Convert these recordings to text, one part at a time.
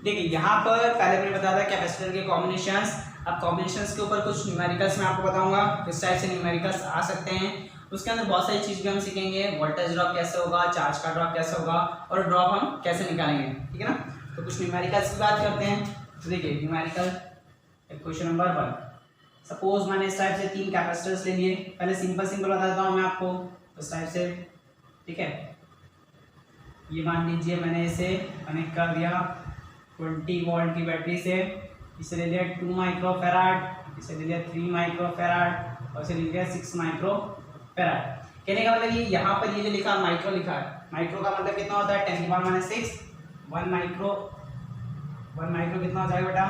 देखिए यहाँ पर पहले मैंने बताया था कैपेसिटर के कॉम्बिनेशंस। अब कॉम्बिनेशंस के ऊपर कुछ न्यूमेरिकल्स मैं आपको बताऊंगा, किस टाइप से न्यूमेरिकल्स आ सकते हैं। उसके अंदर बहुत सारी चीज़ भी हम सीखेंगे, वोल्टेज ड्रॉप कैसे होगा, चार्ज का ड्रॉप कैसे होगा और ड्रॉप हम कैसे निकालेंगे, ठीक है ना। तो कुछ न्यूमेरिकल्स की बात करते हैं। तो देखिए न्यूमेरिकल क्वेश्चन नंबर 1। सपोज मैंने इस टाइप से 3 कैपेसिटर्स ले लिए। पहले सिंपल बता देता हूँ मैं आपको इस टाइप से, ठीक है। ये मान लीजिए मैंने इसे कनेक्ट कर दिया 20 वोल्ट की बैटरी से। इसे ले लिया 2 माइक्रोफैराड, इसे ले लिया 3 माइक्रोफैराड और इसे ले लिया 6 माइक्रोफैराड। कहने का मतलब ये यहाँ पर ये जो लिखा माइक्रो लिखा है, माइक्रो का मतलब कितना होता है 10 की पावर -6। 1 माइक्रो कितना हो जाएगा बेटा,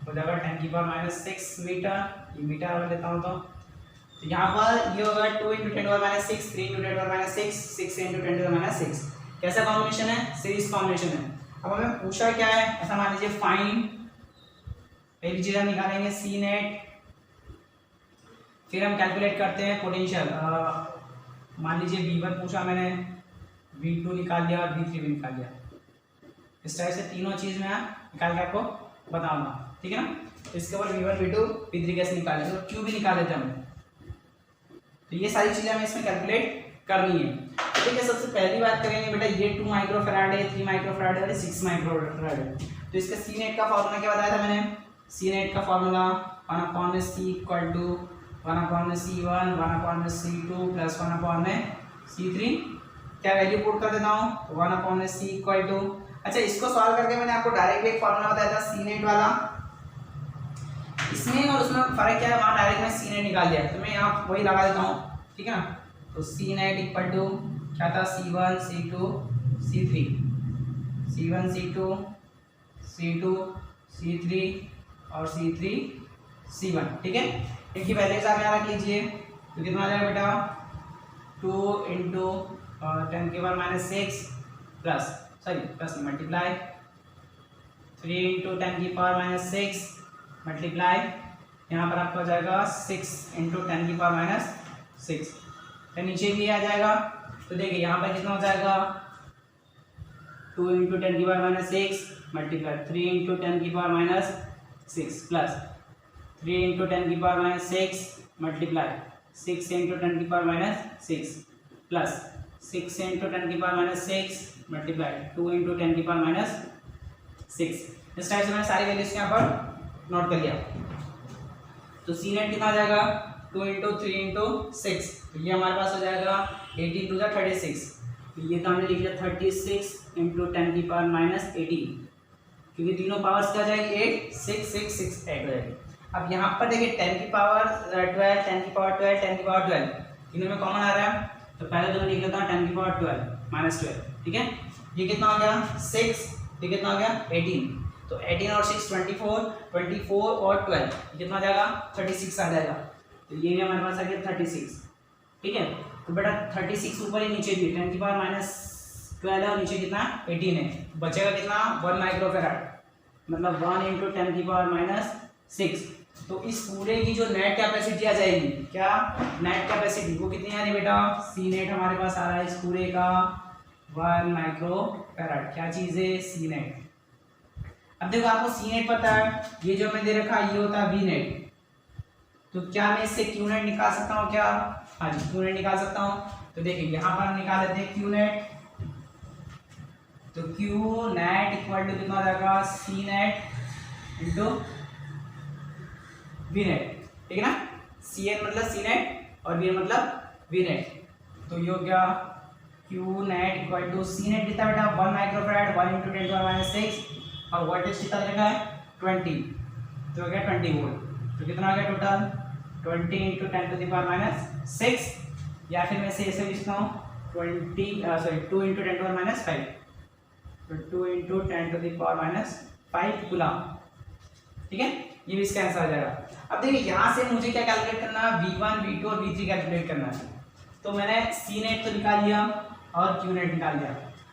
हो जाएगा 10 की पावर -6 मीटर। ये मीटर वाला लेता हूँ तो यहाँ पर ये होगा 2 × 10⁻⁶, 3 × 10⁻⁶, 6 × 10⁻⁶। कैसा कॉम्बिनेशन है, सीरीज कॉम्बिनेशन है। अब हमें पूछा क्या है, ऐसा मान लीजिए फाइंड, पहली चीज हम निकालेंगे सी नेट, फिर हम कैलकुलेट करते हैं पोटेंशियल। मान लीजिए V1 पूछा मैंने, V2 निकाल लिया और V3 भी निकाल लिया। इस टाइप से तीनों चीज मैं निकाल के आपको बताऊंगा, ठीक है ना। इसके ऊपर V1 V2 V3 कैसे निकाले, तो Q भी निकाल लेते हैं। तो ये सारी चीजें हमें इसमें कैलकुलेट करनी है। ठीक है, सबसे पहली बात करेंगे बेटा, ये 2 माइक्रोफैराड है, 3 माइक्रोफैराड है और 6 माइक्रोफैराड है। तो इसका सी नेट का फॉर्मूला क्या बताया था मैंने, सी नेट का formula 1/C = 1/C1 1/C2 + 1/C3। क्या वैल्यू पुट कर देता हूँ 1/C = अच्छा, इसको सॉल्व करके मैंने आपको डायरेक्ट एक फॉर्मूला बताया था सी नेट वाला। इसमें और उसमें फर्क क्या है, वहाँ डायरेक्ट मैं सी नेट निकाल दिया, तो मैं यहाँ वही लगा देता हूँ, ठीक है ना। तो सी नेट = क्या था, C1 C2 C3, C1 C2 C2 C3 और C3 C1, ठीक है। इनकी वैल्यूज आप यहाँ रख लीजिए। तो कितना आ जाएगा बेटा, 2 × 10⁻⁶ प्लस मल्टीप्लाई 3 × 10⁻⁶ मल्टीप्लाई यहाँ पर आपका हो जाएगा 6 × 10⁻⁶। तो नीचे भी आ जाएगा। तो देखिए यहाँ पर कितना हो जाएगा, 2 × 10⁻⁶ multiply 3 × 10⁻⁶ plus 3 × 10⁻⁶ multiply 6 × 10⁻⁶ plus 6 × 10⁻⁶ multiply 2 × 10⁻⁶। इस टाइप से मैंने सारी वैल्यूज यहाँ पर नोट कर लिया। तो सी नेट कितना आ जाएगा, 2 × 3 × 6, तो ये हमारे पास हो जाएगा 18 × 36। तो ये तो हमने लिख लिया 36 × 10⁻⁻18, क्योंकि तीनों पावर्स क्या जाएगी 8 6 6 6 8 हो जाएगी। अब यहाँ पर देखिए 10 की पावर 12 10 की पावर 12 10 की पावर 12 तीनों में कॉमन आ रहा है। तो पहले तो मैं लिख लेता हूँ 10 की पावर 12 -12, ठीक है। ये कितना हो गया 6, ये कितना हो गया 18। तो 18 और 6 24 और 12 कितना आ जाएगा 36 आ जाएगा। तो ये भी हमारे पास आ गया 36, ठीक है। तो बेटा 36 ऊपर ही नीचे भी 10 की पावर -12 है और नीचे कितना 18 है, बचेगा कितना 1 माइक्रोफैराड, मतलब 1 × 10 की पावर -6। तो इस पूरे की जो नेट कैपेसिटी आ जाएगी, क्या नेट कैपेसिटी, वो कितनी आ रही बेटा, सी नेट हमारे पास आ रहा है इस पूरे का 1 माइक्रोफैराड। क्या चीज़ है, सी नेट। अब देखो आपको सी नेट पता है, ये जो मैं दे रखा है ये होता है वी नेट। तो क्या मैं इससे क्यू नेट निकाल सकता हूँ क्या, हाँ जी क्यू नेट निकाल सकता हूँ। तो देखिए यहाँ पर हम निकाल लेते हैं क्यू नेट। तो क्यू नेट = कितना हो जाएगा, सी नेट इंटू वी नेट, ठीक है ना। सी एन मतलब सी नेट और वी एन मतलब वी नेट। तो ये हो गया क्यू नेट = सी नेट कितना बेटा 1 माइक्रोफैराड 1 × 10⁻⁶ और वोल्टेज कितना रखा है 20, तो हो गया 20 वोल्ट। तो कितना आ गया टोटल 20 × 10⁻⁶, या फिर मैं ऐसे लिखता हूँ 2 × 10⁻⁵, तो 2 × 10⁻⁵ कूलम, ठीक है। ये भी इसका आंसर आ जाएगा। अब देखिए यहाँ से मुझे क्या कैलकुलेट करना है, V1 V2 और V3 कैलकुलेट करना है। तो मैंने सी नेट तो निकाल लिया और क्यू नेट निकाल लिया।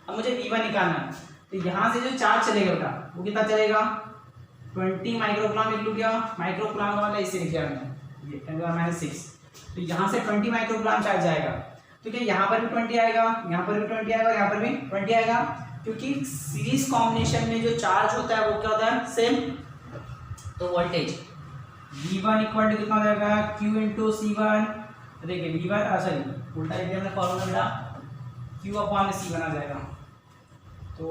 अब मुझे V1 निकालना है। तो यहाँ से जो चार्ज चलेगा बेटा वो कितना चलेगा 20 माइक्रोकूलम लिख लिया। माइक्रोकूलम का मतलब इसे लिख दिया मैंने, ये 10⁻⁶। तो यहाँ से 20 माइक्रोकूलम चार्ज जाएगा। तो क्या यहाँ पर भी 20 आएगा, यहाँ पर भी 20 आएगा और यहाँ पर भी 20 आएगा। क्योंकि सीरीज कॉम्बिनेशन में जो चार्ज होता है वो क्या होता है, सेम। तो वोल्टेज V1 इक्वल टू कितना हो जाएगा, Q इंटू C1। तो देखिए V1 सॉरी उल्टा लिख दिया हमने फॉर्मूला बेटा, Q अपॉन C1 आ जाएगा। तो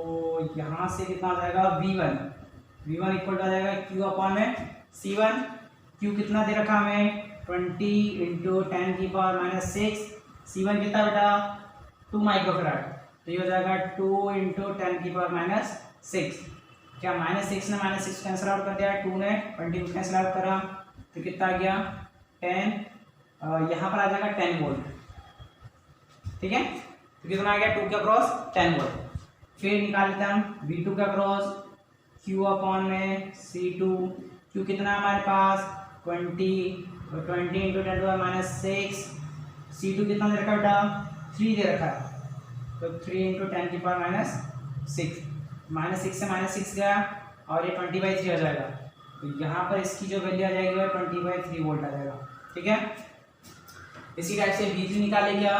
यहाँ से कितना आ जाएगा V1 इक्वल टू आ जाएगा Q अपॉन में C1। Q कितना दे रखा हमें, 20 इंटू 10⁻⁻6। C1 कितना बेटा 2 माइक्रोफैराड, तो ये हो जाएगा 2 इंटू 10⁻⁻6। क्या -6 ने -6 कैंसिल आउट कर दिया, 2 ने 20 कैंसिल आउट करा, तो कितना आ गया 10। यहाँ पर आ जाएगा 10 वोल्ट, ठीक है। तो कितना आ गया 2 के अक्रॉस 10 वोल्ट। फिर निकाल लेते हैं हम V2 के अक्रॉस, Q अपॉन में C2। Q कितना है हमारे पास 20 इंटू 10⁻⁻6। C2 कितना दे रखा है बेटा 3 दे रखा है, तो 3 इंटू 10⁻⁻6। -6 से -6 गया और ये 20/3 आ जाएगा। तो यहाँ पर इसकी जो वैल्यू आ जाएगी वो 20/3 वोल्ट आ जाएगा, ठीक है। इसी टाइप से V3 निकाले क्या,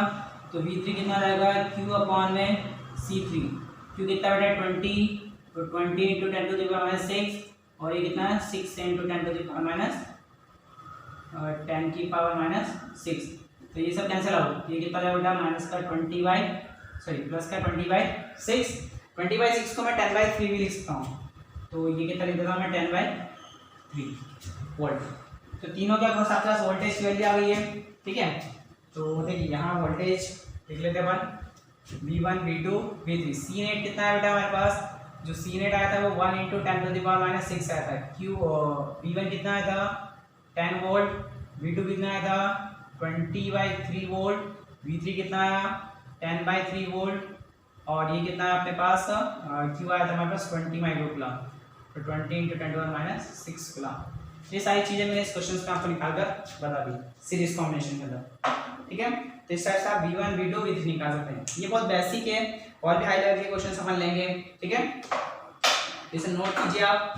तो V3 कितना आ जाएगा Q अपॉन में C3। Q कितना बेटा 20, तो 20 इंटू 10⁻⁻6 और ये कितना है 6 इंटू 10⁻⁻6। तो ये सब कैंसिल आउट, ये कितना जाएगा बेटा प्लस का 20/6। 20/6 को मैं 10/3 भी लिख सकता हूँ, तो ये कितना लिख देता हूँ मैं 10/3 वोल्ट। तो तीनों के अक्रॉस आपके पास वोल्टेज की वैल्यू आ गई है, ठीक है। तो देखिए यहाँ वोल्टेज लिख लेते हैं अपन V1 V2 V3। सी नेट कितना है बेटा हमारे पास, जो सी नेट आया था वो 1 इंटू 10⁻⁻6 आया था। V1 कितना आया था 10 वोल्ट, V2 कितना आया था 20/3 वोल्ट, V3 कितना आया 10/3 वोल्ट, और ये कितना है अपने पास Q आया था हमारे पास 20 माइक्रोकुलम, तो 20 इंटू 10⁻⁶ कुलम। ये सारी चीज़ें मैंने इस क्वेश्चन में आपको निकाल कर बता दी सीरीज कॉम्बिनेशन के अंदर, ठीक है। तो इस टाइप से आप V1 V2 V3 निकाल सकते हैं। ये बहुत बेसिक है, और भी हाई लेवल के क्वेश्चन समझ लेंगे, ठीक है। इसे नोट कीजिए आप।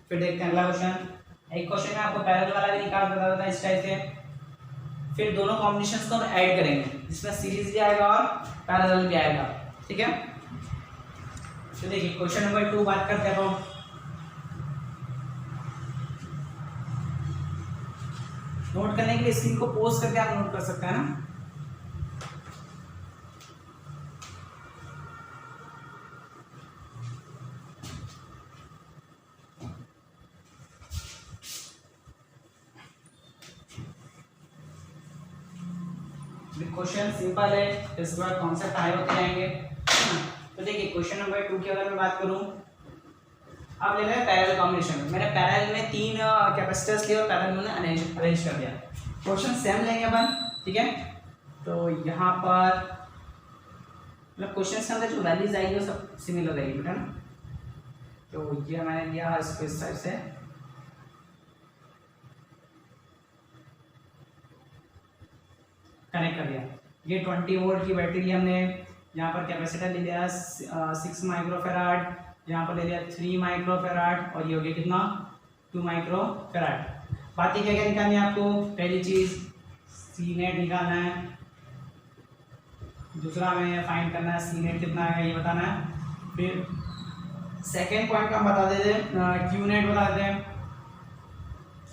फिर देखते हैं अगला क्वेश्चन। एक क्वेश्चन में आपको पैरेलल वाला भी निकाल बता देता है इस टाइप से। फिर दोनों कॉम्बिनेशंस को हम ऐड करेंगे, जिसमें सीरीज भी आएगा और पैरेलल भी आएगा, ठीक है। तो देखिए क्वेश्चन नंबर 2 बात करते हैं हम। नोट करने के लिए स्क्रीन को पॉज करके आप नोट कर सकते हैं ना। क्वेश्चन सिंपल है, इसके बाद कॉन्सेप्ट हाई होते जाएंगे। तो देखिए क्वेश्चन नंबर 2 की अगर मैं बात करूं, अब ले रहे हैं पैरेलल कॉम्बिनेशन। मैंने पैरेलल में 3 कैपेसिटर्स लिए और पैरेलल में अरेंज कर दिया। क्वेश्चन सेम लेंगे अपन, ठीक है। तो यहाँ पर मतलब क्वेश्चन के अंदर जो वैल्यूज आएगी वो सब सिमिलर रहेगी बेटा ना। तो ये मैंने लिया इसको इस टाइप से, कनेक्ट कर दिया। ये 20 वोल्ट की बैटरी ली हमने, यहाँ पर कैपेसिटर ले लिया 6 माइक्रोफैराड, यहाँ पर ले लिया 3 माइक्रोफैराड, और ये हो गया कितना 2 माइक्रोफैराड। बाकी क्या क्या निकालनी है आपको, पहली चीज सी नेट निकालना है, दूसरा हमें फाइंड करना है सी नेट कितना है ये बताना है। फिर सेकेंड पॉइंट का हम बता देते हैं क्यू नेट बता देते हैं,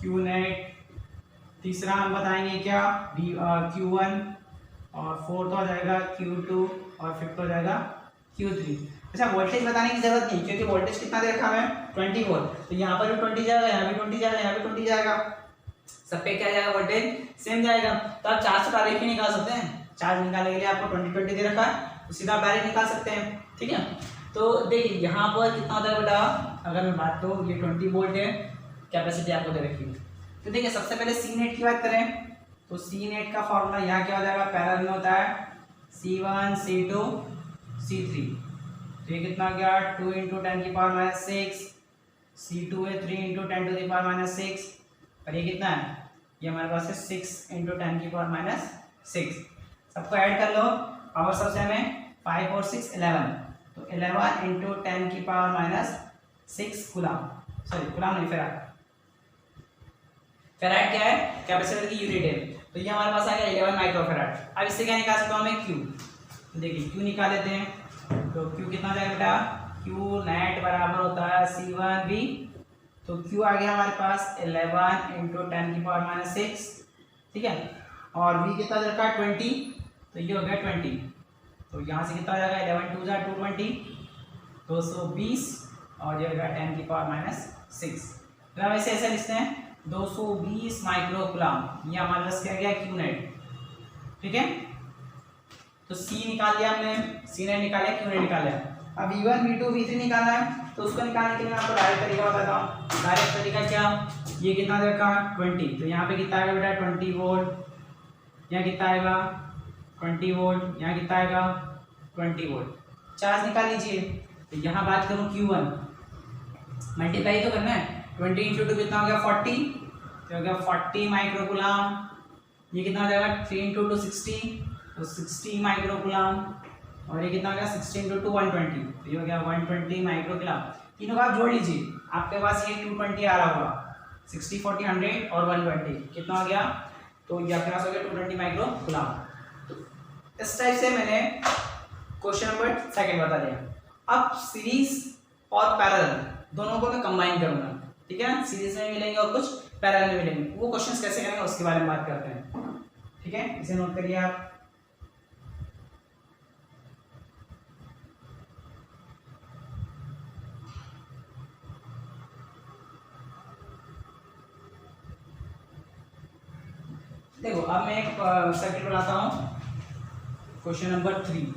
क्यू नेट। तीसरा हम बताएंगे क्या Q1, और फोर्थ हो जाएगा Q2, और फिफ्थ हो जाएगा Q3। अच्छा वोल्टेज बताने की जरूरत नहीं, क्योंकि वोल्टेज कितना दे रखा है 20 वोल्ट, तो यहाँ पर भी 20 जाएगा, यहाँ भी 20 जाएगा, यहाँ भी 20 जाएगा, सब पे क्या जाएगा वोल्टेज सेम जाएगा। तो आप चार्ज तो डायरेक्ट ही निकाल सकते हैं, चार्ज निकालने के लिए आपको 20 दे रखा है, तो सीधा डायरेक्ट निकाल सकते हैं, ठीक है। तो देखिए यहाँ पर कितना होता है बेटा, अगर मैं बात करूँ ये 20 वोल्ट है, कैपेसिटी आपको दे रखी है। तो देखिए सबसे पहले सी नेट की बात करें, तो सी नेट का फॉर्मूला यहाँ क्या हो जाएगा, पैरेलल में होता है C1 C2 C3। तो ये कितना गया 2 इंटू 10⁻⁶, C2 है 3 इंटू 10⁻⁶, और ये कितना है, ये हमारे पास है 6 इंटू 10⁻⁶। सबको ऐड कर लो, पावर सबसे हमें 5 और 6 11, तो 11 इंटू 10⁻⁶ कूलम, सॉरी कूलम नहीं फेराड। फेराड क्या है, कैपेसिटर की यूनिट है, तो ये हमारे पास आ गया 11 माइक्रोफेराड। अब इससे क्या निकाल सकता हूँ मैं Q, तो देखिए Q निकाल लेते हैं। तो Q कितना आ जाएगा बेटा, Q नेट बराबर होता है C1V, तो Q आ गया हमारे पास 11 × 10⁻⁶, ठीक है, और V कितना दरकार 20, तो ये हो गया 20, तो यहाँ से कितना हो जाएगा 11 2 220, 220, और ये हो गया 10⁻⁶। तो हम ऐसे लिखते हैं 220 माइक्रो कूलम, ये हमारे पास क्या गया Q नेट, ठीक है। तो C निकाल लिया हमने, C नेट निकाला, Q नेट निकाला। अब V1 V2 V3 निकालना है, तो उसको निकालने के लिए मैं आपको डायरेक्ट तरीका बताता हूँ। डायरेक्ट तरीका क्या, ये कितना देगा 20, तो यहाँ पे कितना आएगा बेटा 20 वोल्ट, यहाँ कितना आएगा 20 वोल्ट, यहाँ कितना आएगा 20 वोल्ट। चार्ज निकाल लीजिए, तो यहाँ बात करूँ Q1 मल्टीप्लाई तो करना है, 20 × 2 कितना हो गया 40, तो हो गया 40 माइक्रो कूलम। ये कितना हो जाएगा 3 × 2 60, तो 60 माइक्रो कूलम, और ये कितना हो गया 16 × 2 120, तो ये हो गया 120 माइक्रो कूलम। तीनों का आप जोड़ लीजिए, आपके पास ये 220 आ रहा होगा, 60 40 100 और 120 कितना हो गया, तो ये आपके पास हो गया 220 माइक्रो कूलम। तो इस टाइप से मैंने क्वेश्चन नंबर 2 बता दिया। अब सीरीज और पैरेलल दोनों को मैं कंबाइन करूंगा, ठीक है ना, सीरीज में मिलेंगे और कुछ पैरेलल में मिलेंगे। वो क्वेश्चंस कैसे करेंगे उसके बारे में बात करते हैं, ठीक है, इसे नोट करिए आप। देखो अब मैं एक सर्किट बनाता हूं, क्वेश्चन नंबर 3।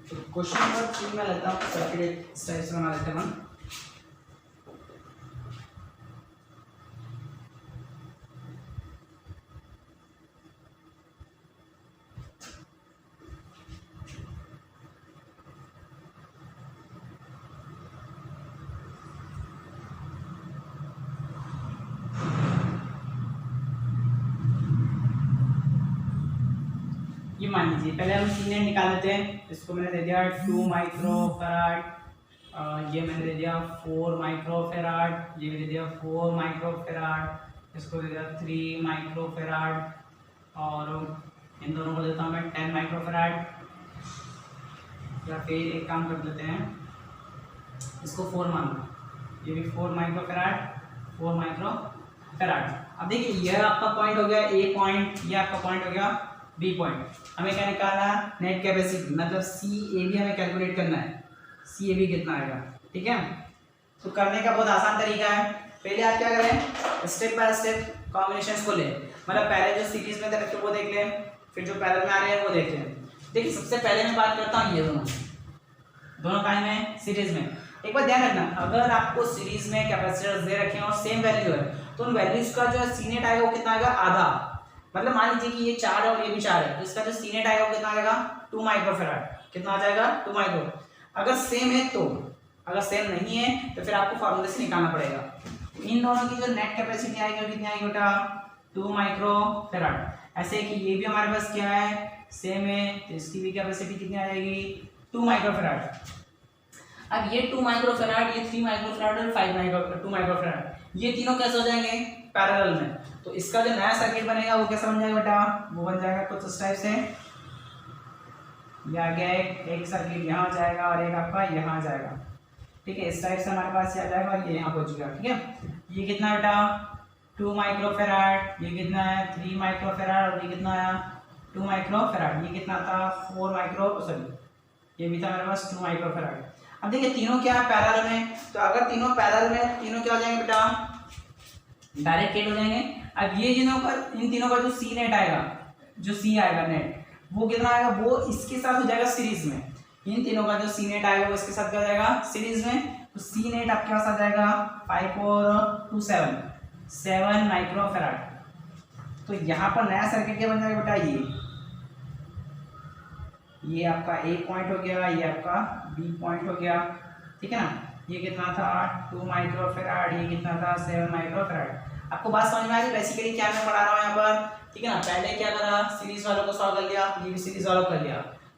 तो क्वेश्चन नंबर 3 में लेता हूँ सर्किट इस टाइप से बना लेते हैं हम। ये मान लीजिए पहले हम C नेट निकाल लेते हैं। इसको मैंने दे दिया 2 माइक्रो फैराड, ये मैंने दे दिया 4 माइक्रो फैराड, ये दे दिया 4 माइक्रो फैराड, इसको दे दिया 3 माइक्रो फैराड, और इन दोनों को देता हूँ मैं 10 माइक्रो फैराड। या फिर एक काम कर लेते हैं, इसको 4 मान लो, ये भी 4 माइक्रो फैराड, 4 माइक्रो फैराड। अब देखिए यह आपका पॉइंट हो गया A पॉइंट, ये आपका पॉइंट हो गया B पॉइंट। हमें क्या निकालना है, नेट कैपेसिटी, मतलब CAB हमें कैलकुलेट करना है, CAB कितना आएगा, ठीक है। तो करने का बहुत आसान तरीका है, पहले आप क्या करें, स्टेप बाय स्टेप कॉम्बिनेशंस को लें, मतलब पहले जो सीरीज में थे वो देख लें, फिर जो पैरेलल में आ रहे हैं वो देख लें। देखिए सबसे पहले मैं बात करता हूँ ये दोनों टाइम में सीरीज में। एक बात ध्यान रखना, अगर आपको सीरीज में कैपेसिटर्स दे रखे हैं और सेम वैल्यू है, तो उन वैल्यूज का जो C नेट आएगा वो कितना आएगा, आधा। मतलब मान लीजिए कि ये 4 है और ये भी 4 है, तो इसका जो C नेट आएगा वो कितना आएगा 2 माइक्रो फैराड, कितना आ जाएगा 2 माइक्रो। अगर सेम है तो, अगर सेम नहीं है तो फिर आपको फार्मूले से निकालना पड़ेगा। इन दोनों की जो नेट कैपेसिटी आएगी वो कितनी आएगी बेटा 2 माइक्रो फैराड। ऐसे कि ये भी हमारे पास क्या है, सेम है, तो इसकी भी कैपेसिटी कितनी आ जाएगी 2 माइक्रो फैराड। अब ये 2 माइक्रो फैराड, ये 3 माइक्रो फैराड और 2 माइक्रो फैराड, ये तीनों कैसे हो जाएंगे पैरेलल में। तो इसका जो नया सर्किट बनेगा वो कैसा बन जाएगा बेटा, वो बन जाएगा कुछ इस टाइप से। ये आ गया एक सर्किट यहाँ जाएगा और एक आपका यहाँ जाएगा, ठीक है, इस टाइप से हमारे पास ये आ जाएगा और ये यहाँ पहुँच गया, ठीक है। ये कितना बेटा 2 माइक्रो फैराड, ये कितना है 3 माइक्रो फैराड, और ये कितना आया 2 माइक्रो फैराड, ये कितना था 4 माइक्रो, सॉरी ये भी था हमारे पास 2 माइक्रो फैराड। अब देखिए तीनों क्या है पैरेलल में, तो अगर तीनों पैरेलल में, तीनों क्या हो जाएंगे बेटा डायरेक्ट केट हो जाएंगे। अब ये इन तीनों का जो C नेट आएगा, जो C आएगा नेट, वो कितना आएगा, वो इसके साथ हो जाएगा सीरीज में। इन तीनों का जो C नेट आएगा वो इसके साथ क्या हो जाएगा सीरीज में, तो C नेट आपके पास आ जाएगा 5 और 2 7 माइक्रो फैराड। तो यहाँ पर नया सर्किट क्या बन जाएगा बेटा, ये आपका A पॉइंट हो गया, ये आपका B पॉइंट हो गया, ठीक है ना। ये कितना था 2 माइक्रो फैराड, ये कितना था 7 माइक्रो फैराड। आपको बात समझ में आ रही है, बेसिकली क्या मैं पढ़ा रहा हूँ यहाँ पर, ठीक है ना। पहले क्या करा, सीरीज वालों को सॉल्व कर लिया, ये भी सीरीज वालों कर लिया,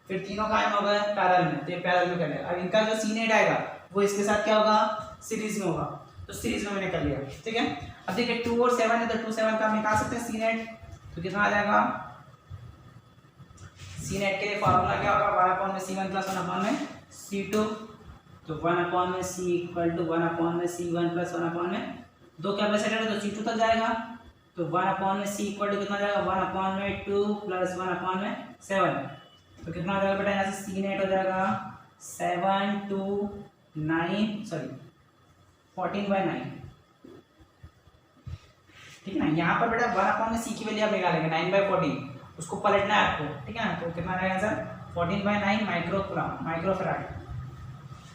फिर तीनों कायम हो गए पैरेलल में, तो ये पैरेलल में कर लिया। अब इनका जो सी नेट आएगा वो इसके साथ क्या होगा, सीरीज में होगा, तो सीरीज में मैंने कर लिया, ठीक है। अब देखिए 2 और 7 है, तो 2 7 का हम निकाल सकते हैं सी नेट, तो कितना आ जाएगा, सी नेट के लिए फार्मूला क्या होगा, 1 में C1 प्लस 1 में C2, तो 1 में C इक्वल टू 1 में C1 प्लस 1 में दो कैपेसिटर है तो C2 तक जाएगा, तो 1 में C इक्वल टू कितना जाएगा, 1 में 2 प्लस 1 में 7, तो कितना हो जाएगा बेटा, यहाँ से सी नेट हो जाएगा 7 2 9 सॉरी 14/9, ठीक है ना। यहाँ पर बेटा 1 में सी की वैल्यू आप निकालेंगे 9/14, उसको पलटना है आपको, ठीक है ना, तो कितना रहेगा आंसर 14/9 माइक्रोफैराड,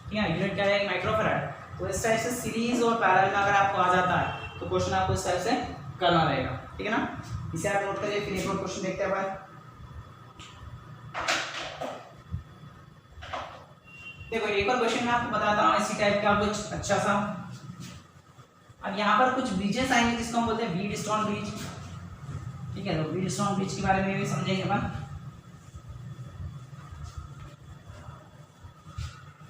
ठीक है, यूनिट क्या रहेगा माइक्रोफैराड। तो इस टाइप से सीरीज और पैरेलल में अगर आपको आ जाता है तो क्वेश्चन आपको इस टाइप से करना रहेगा, ठीक है ना, इसे आप नोट करिए। फिर एक और क्वेश्चन देखते हैं भाई, देखो एक और क्वेश्चन मैं आपको बताता हूँ इसी टाइप का कुछ अच्छा सा। अब यहाँ पर कुछ ब्रिजेस आएंगे जिसको हम बोलते हैं व्हीटस्टोन ब्रिज, ठीक है, तो व्हीटस्टोन ब्रिज के बारे में भी समझेंगे अपन।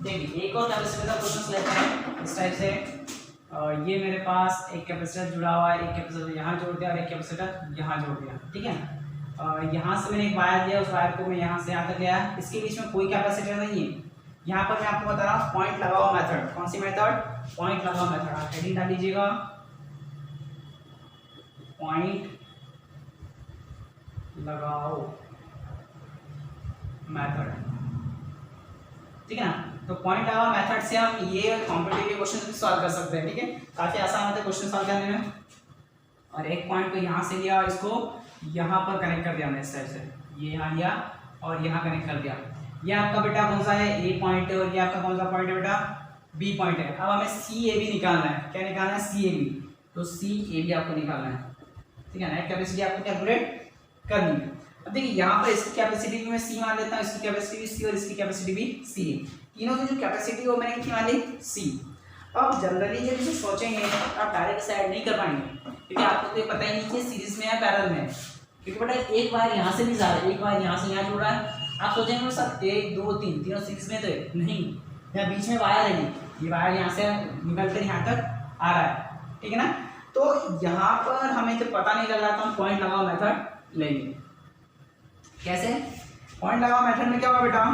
देखिए एक और कैपेसिटर का क्वेश्चन लेते हैं इस टाइप से, ये मेरे पास एक कैपेसिटर जुड़ा हुआ है, एक कैपेसिटर यहाँ जोड़ दिया और एक कैपेसिटर यहाँ जोड़ दिया, ठीक है। यहाँ से मैंने एक वायर दिया, उस वायर को मैं यहाँ से यहाँ तक लिया, इसके बीच में कोई कैपेसिटर नहीं है। यहाँ पर मैं आपको बता रहा हूँ पॉइंट लगाओ मेथड, कौन सी मेथड, पॉइंट लगाओ मेथड, आप हेडिंग डाल लीजिएगा पॉइंट लगाओ मेथड, ठीक है ना। तो पॉइंट लगाओ मेथड से हम ये कॉम्पिटिटिव क्वेश्चन भी सॉल्व कर सकते हैं, ठीक है, काफी आसान होता है क्वेश्चन सॉल्व करने में। और एक पॉइंट को यहाँ से लिया और इसको यहाँ पर कनेक्ट कर दिया हमने इस टाइप से, ये यहाँ लिया और यहाँ कनेक्ट कर दिया। ये आपका बेटा कौन सा है, ए पॉइंट है, और ये आपका कौन सा पॉइंट है बेटा, बी पॉइंट है। अब हमें सी ए बी निकालना है, क्या निकालना है, सी ए बी, तो सी ए बी आपको निकालना है, ठीक है, नेट कैपेसिटी आपको कैलकुलेट करनी है। अब देखिए यहाँ पर इसकी कैपेसिटी भी मैं सी मान लेता हूँ, इसकी कैपेसिटी भी सी और इसकी कैपेसिटी भी सी है, तीनों की जो कैपेसिटी वो मैंने कितनी मान ली, सी। अब जनरली जब इसे सोचेंगे आप डायरेक्ट से ऐड नहीं कर पाएंगे, क्योंकि आपको तो ये पता ही नहीं कि सीरीज में है पैरेलल में, क्योंकि बेटा एक वायर यहाँ से भी जा रहा है, एक वायर यहाँ से यहाँ जुड़ रहा है। आप सोचेंगे सर 1 2 3 तीनों सीरीज में, तो नहीं, यहाँ बीच में वायर है, ये वायर यहाँ से निकल कर यहाँ तक आ रहा है, ठीक है ना। तो यहाँ पर हमें जब पता नहीं लग रहा तो हम पॉइंट लगाओ मेथड लेंगे। कैसे, पॉइंट लगाओ मेथड में क्या होगा बेटा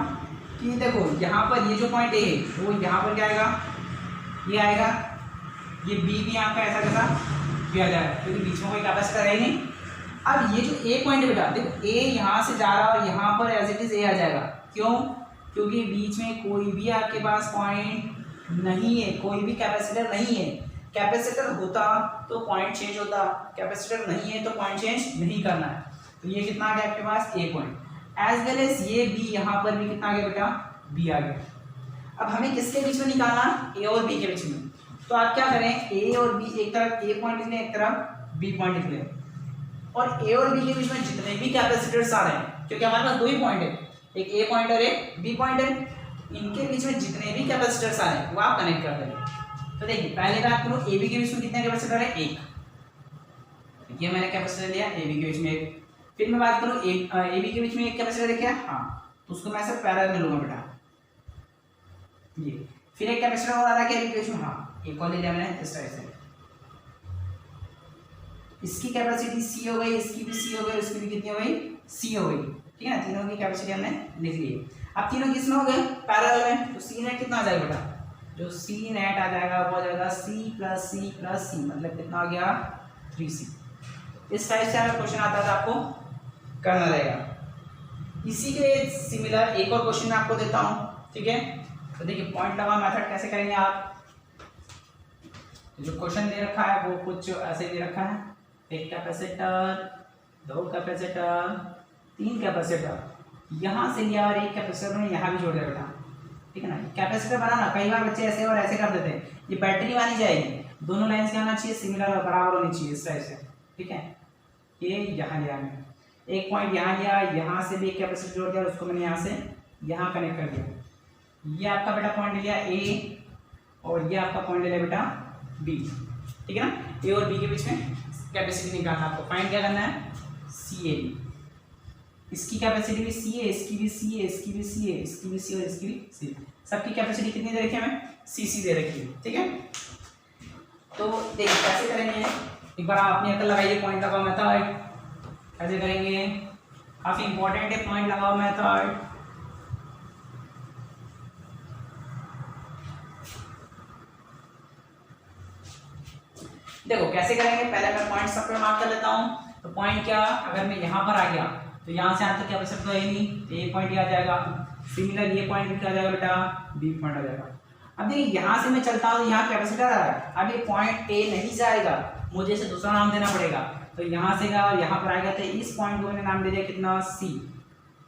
कि देखो यहाँ पर ये जो पॉइंट ए है वो यहाँ पर क्या आएगा, ये आएगा, ये बी भी आपका ऐसा कैसा भी आ जाएगा, क्योंकि बीच में कोई कैपेसिटर है ही नहीं। अब ये जो ए पॉइंट है बेटा, देखो ए यहाँ से जा रहा है और यहाँ पर एज इट इज ए आ जाएगा, क्यों, क्योंकि बीच में कोई भी आपके पास पॉइंट नहीं है, कोई भी कैपेसिटर नहीं है। कैपेसिटर होता तो पॉइंट चेंज होता, कैपेसिटर नहीं है तो पॉइंट चेंज नहीं करना है। तो ये कितना आ गया आपके पास, ए पॉइंट, एज वेल एज ये बी, यहाँ पर भी कितना आ गया बेटा, बी आ गया। अब हमें किसके बीच में निकालना, ए और बी के बीच में, तो आप क्या करें, ए और बी, एक तरफ ए पॉइंट लिख लें, एक तरफ बी पॉइंट लिख लें, और ए और बी के बीच में जितने भी कैपेसिटर्स आ रहे हैं, क्योंकि हमारे पास दो ही पॉइंट है, एक ए पॉइंट और एक बी पॉइंट है, इनके बीच में जितने भी कैपेसिटर्स आ रहे हैं वो आप कनेक्ट कर देंगे। तो देखिए पहले बात करो, ए बी के बीच में कितने कैपेसिटर है, एक, ये मैंने कैपेसिटर लिया ए बी के बीच में एक। फिर मैं बात करूँ ए बी के बीच में एक कैपेसिटर है क्या, हाँ, तो उसको मैं सिर्फ पैरेलल में लूंगा बेटा, ये। फिर एक कैपेसिटर और आ रहा है क्या ए बी के बीच में, हाँ, एक और ले लिया मैंने इस तरह से। इसकी कैपेसिटी सी हो गई, इसकी भी सी हो गई, उसकी भी कितनी हो गई, सी हो गई, ठीक है ना। तीनों की कैपेसिटी हमने लिख ली है। अब तीनों किसमें हो गए, पैरेलल में, तो सी नेट कितना आ जाएगा बेटा, जो सी नेट आ जाएगा वो आ जाएगा सी प्लस सी प्लस सी, मतलब कितना आ गया, 3c। इस टाइप से अगर क्वेश्चन आता है तो आपको करना रहेगा। इसी के सिमिलर एक और क्वेश्चन मैं आपको देता हूँ, ठीक है। तो देखिए पॉइंट लगा मेथड कैसे करेंगे आप, जो क्वेश्चन दे रखा है वो कुछ ऐसे दे रखा है, एक कैपेसिटर, दो कैपेसिटर, तीन कैपेसिटर, यहाँ से लिया और एक कैपेसिटर में यहाँ भी जोड़ दिया बेटा, ठीक है ना। कैपेसिटर बनाना कई बार बच्चे ऐसे और ऐसे कर देते हैं, ये बैटरी मानी जाएगी, दोनों लाइन क्या होना चाहिए, सिमिलर और बराबर होनी चाहिए इस टाइप से, ठीक है। ये यहाँ लिया मैंने, एक पॉइंट यहाँ लिया, यहाँ से भी एक कैपेसिटर जोड़ दिया, उसको मैंने यहाँ से यहाँ कनेक्ट कर दिया। ये आपका बेटा पॉइंट लिया ए, और ये आपका पॉइंट लिया बेटा बी, ठीक है ना। ए और बी के बीच में कैपेसिटी निकालना, आपको फाइंड क्या करना है, सी ए बी, इसकी कैपेसिटी भी सी है, इसकी भी सी है, इसकी भी सी है, इसकी भी सी और इसकी भी सी। सबकी कैपेसिटी कितनी दे रखी है हमें? सी दे रखी है। ठीक है, तो देखिए कैसे करेंगे, एक बार आप अपनी अकल लगाइए। पॉइंट लगाओ मेथड कैसे करेंगे, काफी इंपॉर्टेंट है पॉइंट लगाओ मेथड। देखो कैसे करेंगे, पहले मैं पॉइंट सब पे मार्क कर लेता हूँ। तो पॉइंट क्या, अगर मैं यहाँ पर आ गया तो यहाँ से यहाँ तक कैपेसिटर तो है नहीं, तो ये पॉइंट आ जाएगा। सिमिलर ये पॉइंट भी क्या आ जाएगा बेटा, बी पॉइंट आ जाएगा। अब देखिए यहाँ से मैं चलता हूँ, यहाँ कैपेसिटर आ रहा है, अब ये पॉइंट ए नहीं जाएगा, मुझे इसे दूसरा नाम देना पड़ेगा। तो यहाँ से और यहाँ पर आएगा, तो इस पॉइंट को मैंने नाम दे दिया कितना, सी।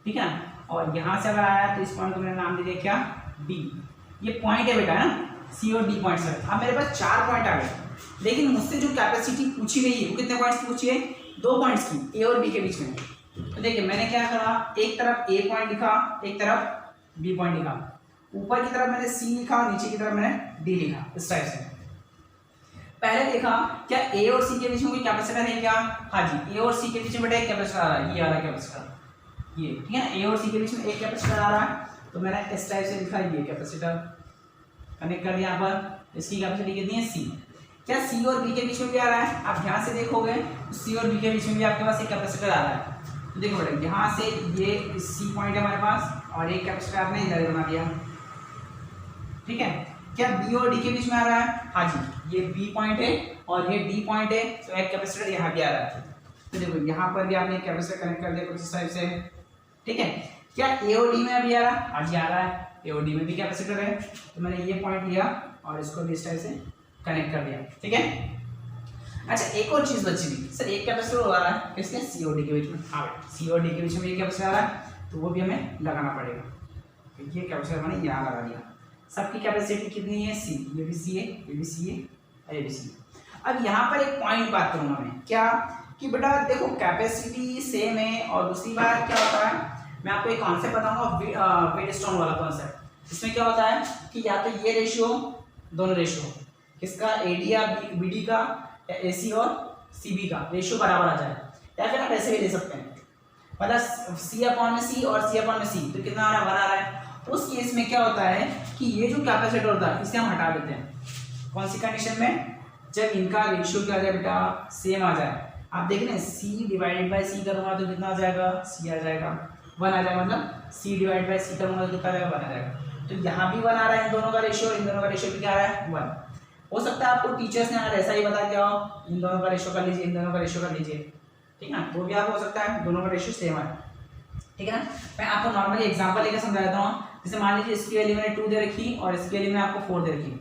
ठीक है, और यहाँ से अगर आया तो इस पॉइंट को मैंने नाम दे दिया क्या, डी। ये पॉइंट है बेटा, है ना, सी और डी पॉइंट है। अब मेरे पास 4 पॉइंट आ गए, लेकिन मुझसे जो कैपेसिटी पूछी गई है वो कितने पॉइंट्स की पूछी है, 2 पॉइंट्स की, ए और बी के बीच में। तो देखिए मैंने क्या करा, एक तरफ ए पॉइंट लिखा, एक तरफ बी पॉइंट लिखा, ऊपर की तरफ मैंने सी लिखा, नीचे की तरफ मैंने डी लिखा, इस टाइप से। पहले देखा क्या ए और सी के बीच में कोई कैपेसिटर है क्या, हाँ जी, ए और सी के बीच में बेटा एक कैपेसिटर आ रहा है, ये आ रहा है कैपेसिटर, ये। ठीक है ना, ए और सी के बीच में एक कैपेसिटर आ रहा है, तो मैंने इस टाइप से लिखा, ये कैपेसिटर कनेक्ट कर दिया। यहाँ पर इसकी कैपेसिटी कितनी है, सी। क्या सी और बी के बीच में भी आ रहा है, आप ध्यान से देखोगे तो सी और बी के बीच में भी आपके पास एक कैपेसिटर आ रहा है। तो देखो बेटा यहाँ से ये सी पॉइंट है हमारे पास, और एक कैपेसिटर आपने इधर बना दिया। ठीक है, क्या बी और डी के बीच में आ रहा है, हाँ जी, ये बी पॉइंट है और ये डी पॉइंट है, तो एक कैपेसिटर यहाँ भी आ रहा है। तो देखो यहाँ पर भी आपने एक कैपेसिटर कनेक्ट कर दिया कुछ इस टाइप से। ठीक है, क्या ए और डी में भी आ रहा है, हाँ जी आ रहा है, ए और डी में भी कैपेसिटर है। तो मैंने ये पॉइंट लिया और इसको भी इस टाइप से कनेक्ट कर दिया। ठीक है, अच्छा एक और चीज बची हुई, सर एक कैपेसिटर आ रहा है किसके, सी और डी के बीच में। हाँ सी और डी के बीच में ये कैपेसिटर आ रहा है, तो वो भी हमें लगाना पड़ेगा। तो ये कैपेसिटर मैंने यहाँ लगा दिया। सबकी कैपेसिटी कितनी है, सी, ये भी सी है, ये भी सी है, ये भी सी है। अब यहाँ पर एक पॉइंट बात करूँगा मैं, क्या कि बेटा देखो कैपेसिटी सेम है, और दूसरी बात क्या होता है, मैं आपको एक कॉन्सेप्ट बताऊंगा, वेटस्टोन वाला कॉन्सेप्ट। इसमें क्या होता है कि या तो ये रेशियो, दोनों रेशियो किसका, एडी या बीडी का, या एसी और सीबी का रेशियो बराबर आ जाए, या फिर आप ऐसे भी ले सकते हैं, मतलब सी अपॉन में सी और सी अपॉन में सी, तो कितना आ रहा है, 1 आ रहा है। उस केस में क्या होता है कि ये जो कैपेसिटर होता है इसे हम हटा देते हैं। कौन सी कंडीशन में, जब इनका रेशियो क्या आ जाए बेटा, सेम आ जाए। आप देख रहे हैं सी डिवाइडेड बाई सी करूँगा तो कितना आ जाएगा, सी आ जाएगा, 1 आ जाएगा, मतलब सी डिवाइड बाई सी करूँगा तो कितना आ जाएगा, 1 आ जाएगा। तो यहाँ भी 1 आ रहा है इन दोनों का रेशियो, इन दोनों का रेशियो भी क्या आ रहा है, 1। हो सकता है आपको टीचर्स ने अगर ऐसा ही बता दिया हो, इन दोनों का रेशियो कर लीजिए, इन दोनों का रेशियो कर लीजिए, ठीक है ना, तो भी आप हो सकता है दोनों का रेशियो सेम है। ठीक है ना, मैं आपको नॉर्मली एग्जांपल लेकर समझा देता हूँ। जैसे मान लीजिए इसकी वैल्यू मैंने 2 दे रखी और इसकी वैल्यू मैंने आपको 4 दे रखी,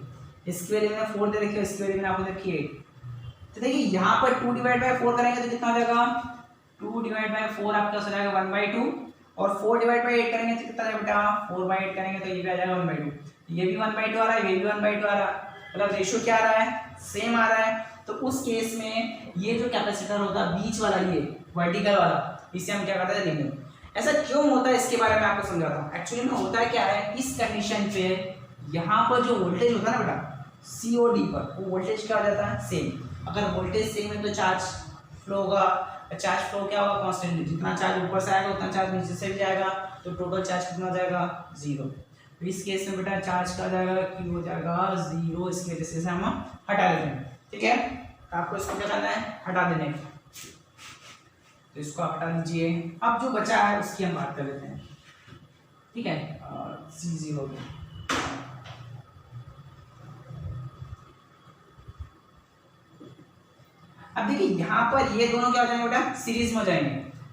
इसकी वैल्यू मैंने 4 दे रखी और इसकी वैल्यू मैंने आपको दे रखी 8। तो देखिए यहाँ पर 2 डिवाइड बाय 4 करेंगे तो कितना हो जाएगा, 2 डिवाइड बाय 4 आपका हो जाएगा 1/2, और 4 डिवाइड बाय 8 करेंगे तो कितना आ जाएगा बेटा, 4/8 करेंगे तो ये भी आ जाएगा 1/2। ये भी 1/2 आ रहा है, ये भी 1/2 आ रहा है, मतलब रेशियो क्या आ रहा है, सेम आ रहा है। तो उस केस में ये जो कैपेसिटर होता है बीच वाला, ये वर्टिकल वाला, इसे हम क्या करते हैं, रिमूव। ऐसा क्यों होता है इसके बारे में आपको समझाता हूँ। एक्चुअली में होता है क्या है, इस कंडीशन पे यहाँ पर जो वोल्टेज होता है ना बेटा, सी और डी पर, वो वोल्टेज क्या हो जाता है, सेम। अगर वोल्टेज सेम है तो चार्ज फ्लो होगा, चार्ज फ्लो क्या होगा, कॉन्स्टेंटली, जितना चार्ज ऊपर से आएगा उतना चार्ज नीचे से भी जाएगा, तो टोटल चार्ज कितना हो जाएगा, 0। तो इस केस में बेटा चार्ज का जाएगा, क्यू हो जाएगा 0। इसकी वजह से हम हटा देते हैं। ठीक है, तो आपको इसको क्या करना है, हटा देने का, तो इसको हटा दीजिए। अब जो बचा है उसकी हम बात कर लेते हैं। ठीक है, C0 हो गया। अब देखिए यहाँ पर ये दोनों क्या हो जाएंगे बेटा, सीरीज में हो जाएंगे।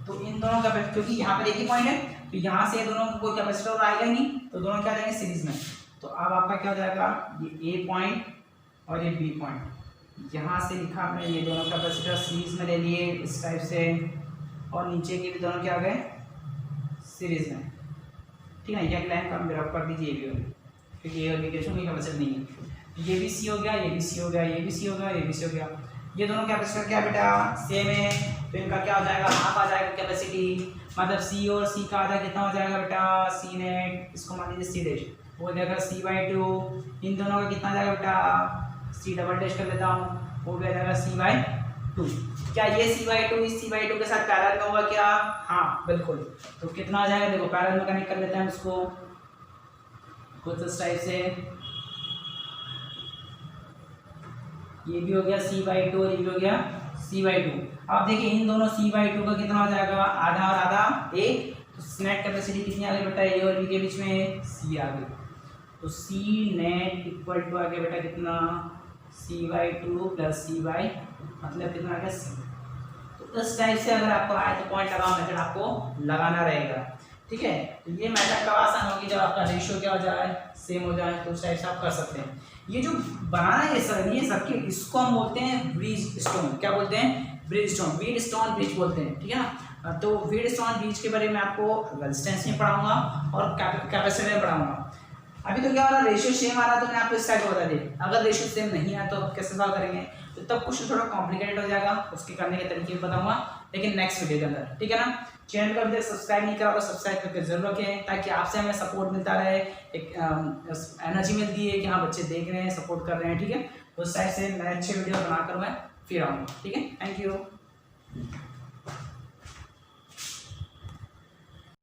तो इन दोनों का, क्योंकि यहाँ पर एक ही पॉइंट है, तो यहाँ से दोनों को कोई कैपेसिटर आएगा ही नहीं, तो दोनों क्या हो जाएंगे, सीरीज में। तो अब आपका क्या हो जाएगा, ये ए पॉइंट और ये बी पॉइंट, यहाँ से लिखा आपने, ये दोनों कैपेसिटर सीरीज में ले लिए इस टाइप से, और नीचे के भी दोनों क्या आ गए, सीरीज में। ठीक है, ये लाइन का ड्रॉप कर दीजिए, ये भी, क्योंकि ये और बी के बीच में कोई कैपेसिटर नहीं है। ये भी सी हो गया, ये भी सी हो गया, ये भी सी हो गया, ये भी सी हो गया। ये दोनों कैपेसिटर क्या बेटा, सेम है, तो इनका क्या हो जाएगा, हाफ आ जाएगा कैपेसिटी, मतलब सी और सी का आधा कितना हो जाएगा बेटा, सी नेट, इसको मान लीजिए सी डैश, वो जाएगा C/2। इन दोनों का कितना आ जाएगा बेटा, सी डबल डैश कर देता हूँ, वो भी आ जाएगा C/2। 2। क्या ये C/2 इस C/2 के साथ पैरेलल में होगा क्या? हाँ बिल्कुल। तो कितना आ जाएगा, देखो पैरेलल में कनेक्ट कर लेते हैं इसको कुछ इस टाइप से, ये भी हो गया C/2 और ये भी हो गया C/2। अब देखिए इन दोनों C/2 का कितना हो जाएगा, आधा और आधा 1। तो नेट कैपेसिटी कितनी आ गई बेटा, ए और बी के बीच में C आ गई। तो C नेट इक्वल टू आ गया बेटा कितना, C/2 प्लस C बाई मतलब कितना आ गया C। तो इस टाइप से अगर आपको आए तो पॉइंट लगाओ मेथड आपको लगाना रहेगा, ठीक है। तो ये मेथड कब आसान होगी, जब आपका रेशियो क्या हो जाए, सेम हो जाए, तो उस टाइप से आप कर सकते हैं। ये जो बनाना है ये सर्किट, इसको हम बोलते हैं ब्रिज स्टोन। क्या बोलते हैं, bridge stone, weed stone bridge बोलते हैं, ठीक है ना। तो वीड स्टोन ब्रिज के बारे में आपको रेजिस्टेंस में पढ़ाऊंगा और कैपेसिटर में पढ़ाऊंगा। अभी तो क्या हो रहा है, रेशियो सेम आ रहा है तो मैंने आपको इस टाइप बता दिया। अगर रेशियो सेम नहीं आया तो कैसे सॉल्व करेंगे, तो तब कुछ थोड़ा कॉम्प्लिकेटेड हो जाएगा, उसके करने के तरीके बताऊंगा लेकिन नेक्स्ट वीडियो के अंदर, ठीक है ना। चैनल को अभी तक सब्सक्राइब नहीं करा तो सब्सक्राइब करके जरूर रखें, ताकि आपसे हमें सपोर्ट मिलता रहे, एक एनर्जी मिलती है कि हाँ बच्चे देख रहे हैं, सपोर्ट कर रहे हैं, ठीक है। तो उस टाइप से मैं अच्छे वीडियो बनाकर मैं फिर आऊँगा, ठीक है। Thank you.